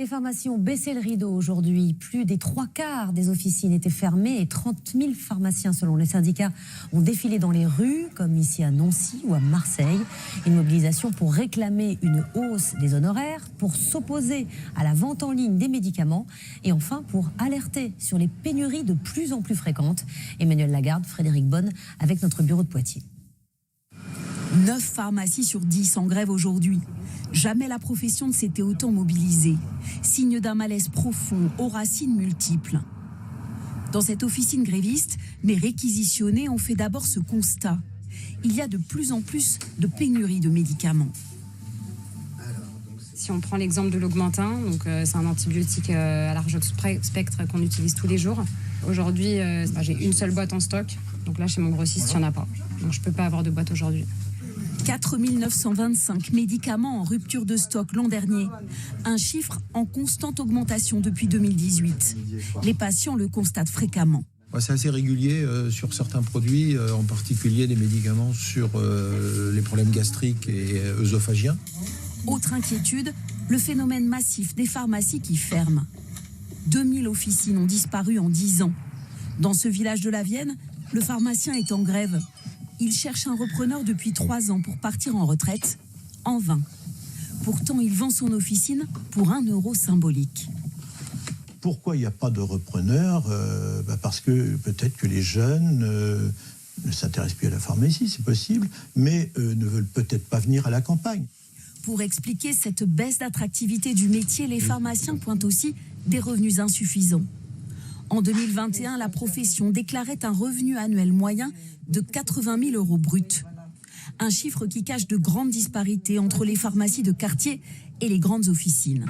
Les pharmacies ont baissé le rideau aujourd'hui. Plus des 3/4 des officines étaient fermées et 30 000 pharmaciens, selon les syndicats, ont défilé dans les rues, comme ici à Nancy ou à Marseille. Une mobilisation pour réclamer une hausse des honoraires, pour s'opposer à la vente en ligne des médicaments et enfin pour alerter sur les pénuries de plus en plus fréquentes. Emmanuel Lagarde, Frédéric Bonne avec notre bureau de Poitiers. 9 pharmacies sur 10 en grève aujourd'hui. Jamais la profession ne s'était autant mobilisée. Signe d'un malaise profond aux racines multiples. Dans cette officine gréviste, mais réquisitionnée, on fait d'abord ce constat. Il y a de plus en plus de pénuries de médicaments. Si on prend l'exemple de l'Augmentin, donc c'est un antibiotique à large spectre qu'on utilise tous les jours. Aujourd'hui, j'ai une seule boîte en stock. Donc là, chez mon grossiste, il n'y en a pas. Donc je ne peux pas avoir de boîte aujourd'hui. 4 925 médicaments en rupture de stock l'an dernier. Un chiffre en constante augmentation depuis 2018. Les patients le constatent fréquemment. C'est assez régulier sur certains produits, en particulier des médicaments sur les problèmes gastriques et œsophagiens. Autre inquiétude, le phénomène massif des pharmacies qui ferment. 2000 officines ont disparu en 10 ans. Dans ce village de la Vienne, le pharmacien est en grève. Il cherche un repreneur depuis 3 ans pour partir en retraite, en vain. Pourtant, il vend son officine pour 1 euro symbolique. Pourquoi il n'y a pas de repreneur ? Parce que peut-être que les jeunes ne s'intéressent plus à la pharmacie, c'est possible, mais ne veulent peut-être pas venir à la campagne. Pour expliquer cette baisse d'attractivité du métier, les pharmaciens pointent aussi des revenus insuffisants. En 2021, la profession déclarait un revenu annuel moyen de 80 000 euros bruts. Un chiffre qui cache de grandes disparités entre les pharmacies de quartier et les grandes officines.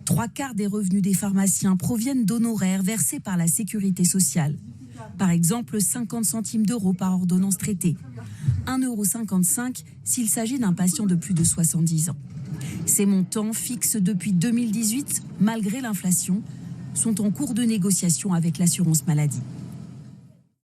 3/4 des revenus des pharmaciens proviennent d'honoraires versés par la sécurité sociale. Par exemple, 50 centimes d'euros par ordonnance traitée. 1,55 € s'il s'agit d'un patient de plus de 70 ans. Ces montants, fixes depuis 2018, malgré l'inflation, sont en cours de négociation avec l'assurance maladie.